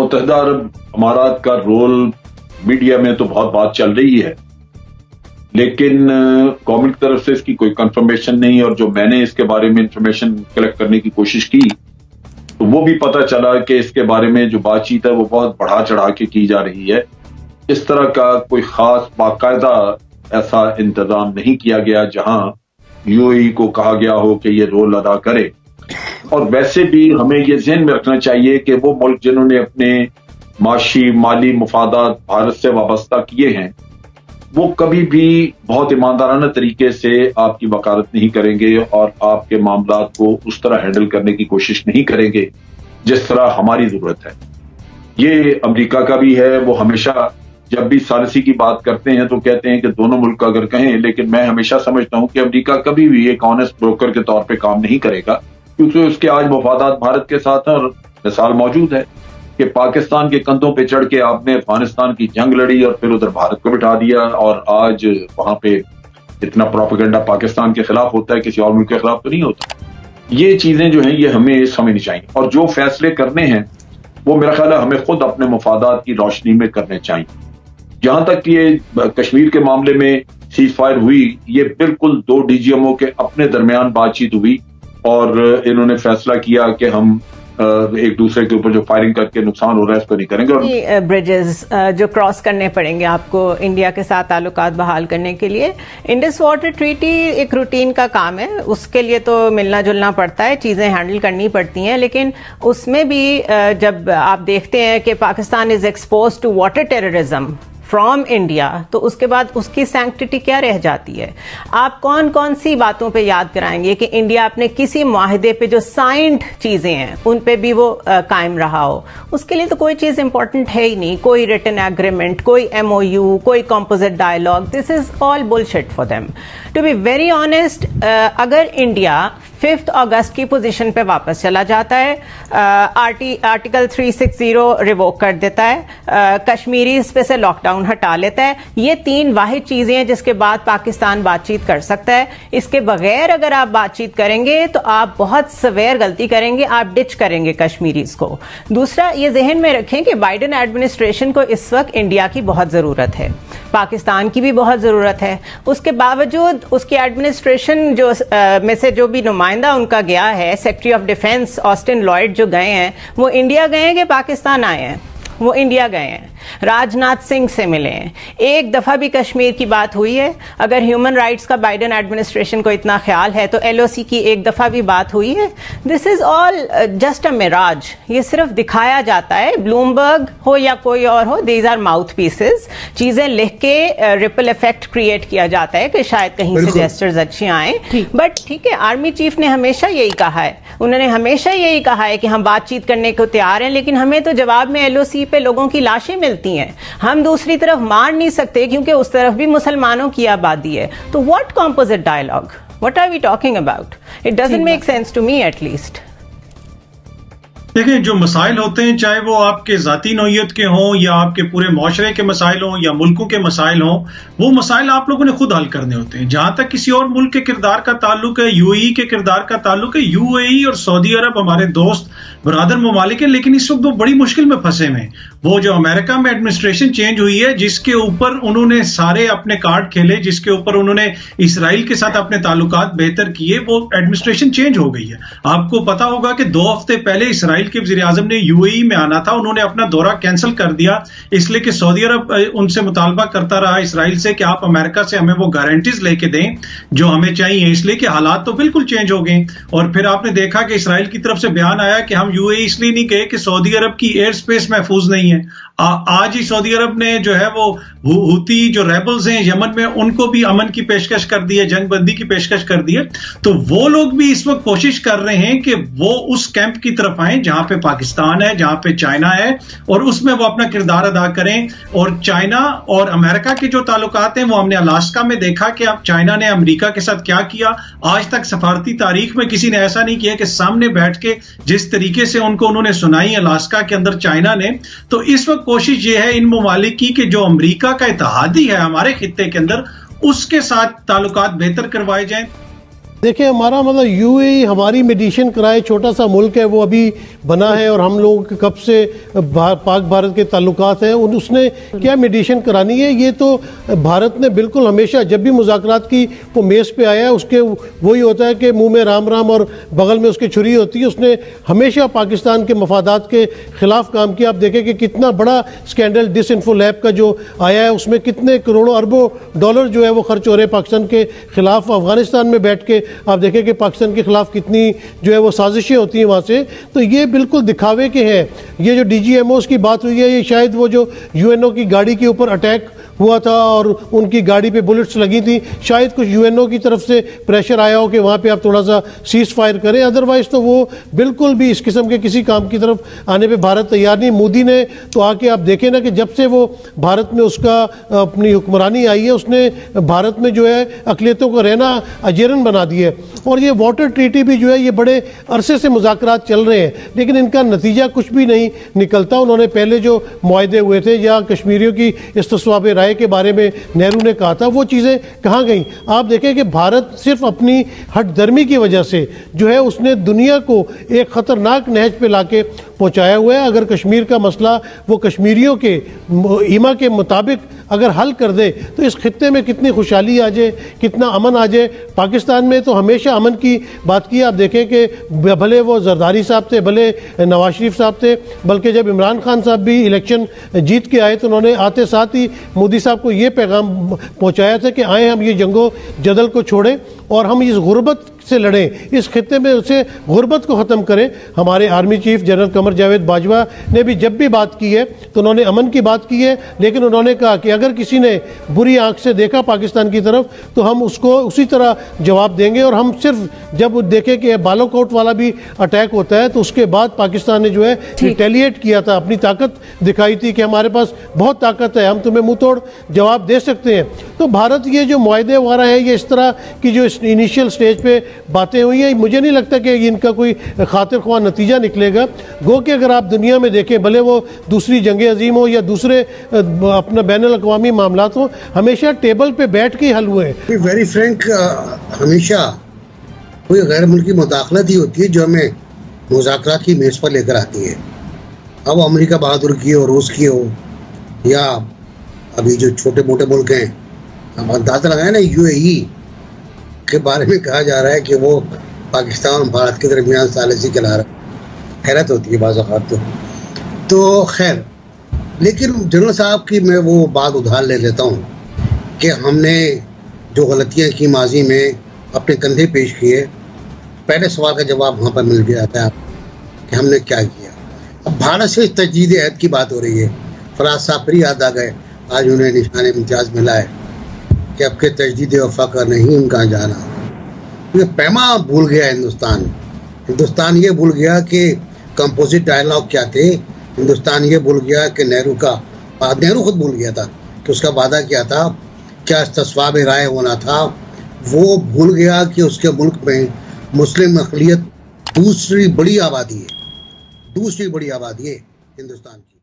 متحدہ عرب امارات کا رول میڈیا میں تو بہت بات چل رہی ہے، لیکن گورنمنٹ کی طرف سے اس کی کوئی کنفرمیشن نہیں، اور جو میں نے اس کے بارے میں انفارمیشن کلیکٹ کرنے کی کوشش کی تو وہ بھی پتہ چلا کہ اس کے بارے میں جو بات چیت ہے وہ بہت بڑھا چڑھا کے کی جا رہی ہے. اس طرح کا کوئی خاص باقاعدہ ایسا انتظام نہیں کیا گیا جہاں یو اے ای کو کہا گیا ہو کہ یہ رول ادا کرے. اور ویسے بھی ہمیں یہ ذہن میں رکھنا چاہیے کہ وہ ملک جنہوں نے اپنے معاشی مالی مفادات بھارت سے وابستہ کیے ہیں وہ کبھی بھی بہت ایماندارانہ طریقے سے آپ کی وکالت نہیں کریں گے اور آپ کے معاملات کو اس طرح ہینڈل کرنے کی کوشش نہیں کریں گے جس طرح ہماری ضرورت ہے. یہ امریکہ کا بھی ہے، وہ ہمیشہ جب بھی ثالثی کی بات کرتے ہیں تو کہتے ہیں کہ دونوں ملک اگر کہیں، لیکن میں ہمیشہ سمجھتا ہوں کہ امریکہ کبھی بھی ایک آنےسٹ بروکر کے طور پہ کام نہیں کرے گا، کیونکہ اس کے آج مفادات بھارت کے ساتھ ہیں. اور مثال موجود ہے کہ پاکستان کے کندھوں پہ چڑھ کے آپ نے افغانستان کی جنگ لڑی اور پھر ادھر بھارت کو بٹھا دیا، اور آج وہاں پہ اتنا پروپیگنڈا پاکستان کے خلاف ہوتا ہے، کسی اور ملک کے خلاف تو نہیں ہوتا. یہ چیزیں جو ہیں یہ ہمیں سمجھنی چاہیے، اور جو فیصلے کرنے ہیں وہ میرا خیال ہے ہمیں خود اپنے مفادات کی روشنی میں کرنے چاہیے. جہاں تک یہ کشمیر کے معاملے میں سیز فائر ہوئی، یہ بالکل دو ڈی جی ایم او کے اپنے درمیان بات چیت ہوئی اور انہوں نے فیصلہ کیا کہ ہم ایک دوسرے کے اوپر جو فائرنگ کر کے نقصان ہو رہا ہے اس کو نہیں کریں گے. برجز جو کراس کرنے پڑیں گے آپ کو انڈیا کے ساتھ تعلقات بحال کرنے کے لیے، انڈس واٹر ٹریٹی ایک روٹین کا کام ہے، اس کے لیے تو ملنا جلنا پڑتا ہے، چیزیں ہینڈل کرنی پڑتی ہیں، لیکن اس میں بھی جب آپ دیکھتے ہیں کہ Pakistan is expose to water terrorism from India, تو اس کے بعد اس کی سینکٹیٹی کیا رہ جاتی ہے؟ آپ کون کون سی باتوں پہ یاد کرائیں گے کہ انڈیا اپنے کسی معاہدے پہ جو سائنڈ چیزیں ہیں ان پہ بھی وہ قائم رہا ہو؟ اس کے لیے تو کوئی چیز امپورٹنٹ ہے ہی نہیں، کوئی ریٹن ایگریمنٹ، کوئی ایم او یو، کوئی composite dialogue. This is all bullshit for them. To be very honest, اگر انڈیا 5 اگست کی پوزیشن پہ واپس چلا جاتا ہے، آرٹیکل 360 ریووک کر دیتا ہے، کشمیریز پہ سے لاک ڈاؤن ہٹا لیتا ہے، یہ 3 واحد چیزیں ہیں جس کے بعد پاکستان بات چیت کر سکتا ہے. اس کے بغیر اگر آپ بات چیت کریں گے تو آپ بہت سویر غلطی کریں گے، آپ ڈچ کریں گے کشمیریز کو. دوسرا یہ ذہن میں رکھیں کہ بائیڈن ایڈمنسٹریشن کو اس وقت انڈیا کی بہت ضرورت ہے، پاکستان کی بھی بہت ضرورت ہے. اس کے باوجود اس کی ایڈمنسٹریشن جو میں سے جو بھی نمائندہ ان کا گیا ہے، سیکرٹری آف ڈیفنس آسٹن لائڈ جو گئے ہیں، وہ انڈیا گئے ہیں کہ پاکستان آئے ہیں؟ وہ انڈیا گئے ہیں، راج ناتھ سنگھ سے ملے ہیں. ایک دفعہ بھی کشمیر کی بات ہوئی ہے؟ اگر ہیومن رائٹس کا بائیڈن ایڈمنسٹریشن کو اتنا خیال ہے تو ایل او سی کی ایک دفعہ بھی بات ہوئی ہے؟ دس از آل جسٹ اے میراج. یہ صرف دکھایا جاتا ہے، بلومبرگ ہو یا کوئی اور ہو، دیز آر ماؤتھ پیسز. چیزیں لکھ کے ریپل ایفیکٹ کریٹ کیا جاتا ہے کہ شاید کہیں سے جیسچرز اچھے آئیں. بٹ ٹھیک ہے، آرمی چیف نے ہمیشہ یہی کہا ہے، انہوں نے ہمیشہ یہی کہا ہے کہ ہم بات چیت کرنے کو تیار ہیں، لیکن ہمیں تو جواب میں ایل او سی پہ لوگوں کی لاشیں ملتی ہیں، ہم دوسری طرف مار نہیں سکتے کیونکہ اس طرف بھی مسلمانوں کی آبادی ہے. تو what composite dialogue? What are we talking about? It doesn't make sense to me at least. دیکھیں، جو مسائل ہوتے ہیں چاہے وہ آپ کے ذاتی نوعیت کے ہوں یا آپ کے پورے معاشرے کے مسائل ہوں یا ملکوں کے مسائل ہوں، وہ مسائل آپ لوگوں نے خود حل کرنے ہوتے ہیں. جہاں تک کسی اور ملک کے کردار کا تعلق ہے، یو اے ای کے کردار کا تعلق ہے، یو اے ای اور سعودی عرب ہمارے دوست برادر ممالک ہیں، لیکن اس وقت وہ بڑی مشکل میں پھنسے ہوئے ہیں. وہ جو امریکہ میں ایڈمنسٹریشن چینج ہوئی ہے، جس کے اوپر انہوں نے سارے اپنے کارڈ کھیلے، جس کے اوپر انہوں نے اسرائیل کے ساتھ اپنے تعلقات بہتر کیے، وہ ایڈمنسٹریشن چینج ہو گئی ہے. آپ کو پتا ہوگا کہ 2 ہفتے پہلے اسرائیل کے وزیر اعظم نے یو اے ای میں آنا تھا، انہوں نے اپنا دورہ کینسل کر دیا، اس لیے کہ سعودی عرب ان سے مطالبہ کرتا رہا اسرائیل سے کہ آپ امریکہ سے ہمیں وہ گارنٹیز لے کے دیں جو ہمیں چاہیے. اس لیے کہ حالات تو بالکل چینج ہو گئے. اور پھر آپ نے دیکھا کہ اسرائیل کی طرف سے بیان آیا کہ ہم یو اے ای اس لیے نہیں گئے کہ سعودی عرب کی ایئر سپیس محفوظ نہیں ہے. آج ہی سعودی عرب نے جو ہے وہ ہوتی جو ریبلز ہیں یمن میں، ان کو بھی امن کی پیشکش کر دی ہے، جنگ بندی کی پیشکش کر دی ہے. تو وہ لوگ بھی اس وقت کوشش کر رہے ہیں کہ وہ اس کیمپ کی طرف آئیں جہاں پہ پاکستان ہے، جہاں پہ چائنا ہے، اور اس میں وہ اپنا کردار ادا کریں. اور چائنا اور امریکہ کے جو تعلقات ہیں وہ ہم نے الاسکا میں دیکھا کہ اب چائنا نے امریکہ کے ساتھ کیا کیا. آج تک سفارتی تاریخ میں کسی نے ایسا نہیں کیا کہ سامنے بیٹھ کے جس طریقے سے ان کو انہوں نے سنائی الاسکا کے اندر چائنا نے. تو اس وقت کوشش یہ ہے ان ممالک کی کہ جو امریکہ کا اتحادی ہے ہمارے خطے کے اندر، اس کے ساتھ تعلقات بہتر کروائے جائیں. دیکھیں ہمارا مطلب یو اے ای ہماری میڈیشن کرائے چھوٹا سا ملک ہے، وہ ابھی بنا ہے اور ہم لوگوں کے کب سے پاک بھارت کے تعلقات ہیں، اس نے کیا میڈیشن کرانی ہے؟ یہ تو بھارت نے بالکل ہمیشہ جب بھی مذاکرات کی وہ میز پہ آیا ہے، اس کے وہی ہوتا ہے کہ منہ میں رام رام اور بغل میں اس کے چھری ہوتی ہے۔ اس نے ہمیشہ پاکستان کے مفادات کے خلاف کام کیا۔ آپ دیکھیں کہ کتنا بڑا سکینڈل ڈس انفو لیب کا جو آیا ہے، اس میں کتنے کروڑوں اربوں ڈالر جو ہے وہ خرچ ہو رہے ہیں پاکستان کے خلاف۔ افغانستان میں بیٹھ کے آپ دیکھیں کہ پاکستان کے خلاف کتنی جو ہے وہ سازشیں ہوتی ہیں وہاں سے۔ تو یہ بالکل دکھاوے کے ہیں۔ یہ جو ڈی جی ایم اوز کی بات ہوئی ہے، یہ شاید وہ جو یو این او کی گاڑی کے اوپر اٹیک ہوا تھا اور ان کی گاڑی پہ بلٹس لگی تھی، شاید کچھ یو این او کی طرف سے پریشر آیا ہو کہ وہاں پہ آپ تھوڑا سا سیز فائر کریں، ادروائز تو وہ بالکل بھی اس قسم کے کسی کام کی طرف آنے پہ بھارت تیار نہیں۔ مودی نے تو آ کے آپ دیکھیں نا کہ جب سے وہ بھارت میں اس کا اپنی حکمرانی آئی ہے، اس نے بھارت میں جو ہے اقلیتوں کو رہنا اجیرن بنا دیا ہے۔ اور یہ واٹر ٹریٹی بھی جو ہے، یہ بڑے عرصے سے مذاکرات چل رہے ہیں لیکن ان کا نتیجہ کچھ بھی نہیں نکلتا۔ انہوں نے پہلے جو معاہدے ہوئے تھے یا کشمیریوں کی استصواب رائے کے بارے میں نہرو نے کہا تھا، وہ چیزیں کہاں گئیں؟ آپ دیکھیں کہ بھارت صرف اپنی ہٹ درمی کی وجہ سے جو ہے اس نے دنیا کو ایک خطرناک نہج پہ لا کے پہنچایا ہوا ہے۔ اگر کشمیر کا مسئلہ وہ کشمیریوں کے ایما کے مطابق اگر حل کر دے تو اس خطے میں کتنی خوشحالی آ جائے، کتنا امن آ جائے۔ پاکستان میں تو ہمیشہ امن کی بات کی۔ آپ دیکھیں کہ بھلے وہ زرداری صاحب تھے، بھلے نواز شریف صاحب تھے، بلکہ جب عمران خان صاحب بھی الیکشن جیت کے آئے تو انہوں نے آتے ساتھ ہی مودی صاحب کو یہ پیغام پہنچایا تھا کہ آئیں ہم یہ جنگ و جدل کو چھوڑیں اور ہم اس غربت سے لڑیں، اس خطے میں اسے غربت کو ختم کریں۔ ہمارے army chief general Qamar Javed Bajwa نے بھی جب بھی بات کی ہے تو انہوں نے امن کی بات کی ہے، لیکن انہوں نے کہا کہ اگر کسی نے بری آنکھ سے دیکھا پاکستان کی طرف تو ہم اس کو اسی طرح جواب دیں گے۔ اور ہم صرف جب دیکھیں کہ بالو کوٹ والا بھی اٹیک ہوتا ہے تو اس کے بعد پاکستان نے جو ہے ریٹیلیٹ کیا تھا، اپنی طاقت دکھائی تھی کہ ہمارے پاس بہت طاقت ہے، ہم تمہیں منہ توڑ جواب دے سکتے ہیں۔ تو بھارت یہ جو معاہدے وغیرہ ہیں، یہ اس طرح کی جو انیشیل سٹیج پہ باتیں ہوئی ہیں، مجھے نہیں لگتا کہ ان کا کوئی خاطر خواہ نتیجہ نکلے گا۔ گو کہ اگر آپ دنیا میں دیکھیں، بھلے وہ دوسری جنگ عظیم ہو یا دوسرے اپنا بین الاقوامی معاملات ہوں، ہمیشہ ٹیبل پہ بیٹھ کے حل ہوئے ہیں۔ ویری فرینک، ہمیشہ کوئی غیر ملکی مداخلت ہی ہوتی ہے جو ہمیں مذاکرات کی میز پر لے کر آتی ہے۔ اب امریکہ بہادر کی ہو، روس کی ہو، یا ابھی جو چھوٹے موٹے ملک ہیں، اب اندازہ لگائیں نا یو اے ای کے بارے میں کہا جا رہا ہے کہ وہ پاکستان اور بھارت کے درمیان ثالثی چلا رہا ہے۔ حیرت ہوتی ہے بعض اوقات تو خیر، لیکن جنرل صاحب کی میں وہ بات ادھار لے لیتا ہوں کہ ہم نے جو غلطیاں کی ماضی میں اپنے کندھے پیش کیے، پہلے سوال کا جواب وہاں پر مل گیا تھا کہ ہم نے کیا کیا۔ اب بھارت سے تجدید عہد کی بات ہو رہی ہے۔ فراز صاحب پھر یاد آ گئے، آج انہیں نشان امتیاز ملا ہے کہ اب کے تجدید وفا کا نہیں ان کا جانا۔ یہ پیما بھول گیا ہندوستان یہ بھول گیا کہ کمپوزٹ ڈائلاگ کیا تھے۔ ہندوستان یہ بھول گیا کہ نہرو خود بھول گیا تھا کہ اس کا وعدہ کیا تھا، کیا استصواب رائے ہونا تھا۔ وہ بھول گیا کہ اس کے ملک میں مسلم اقلیت دوسری بڑی آبادی ہے ہندوستان کی۔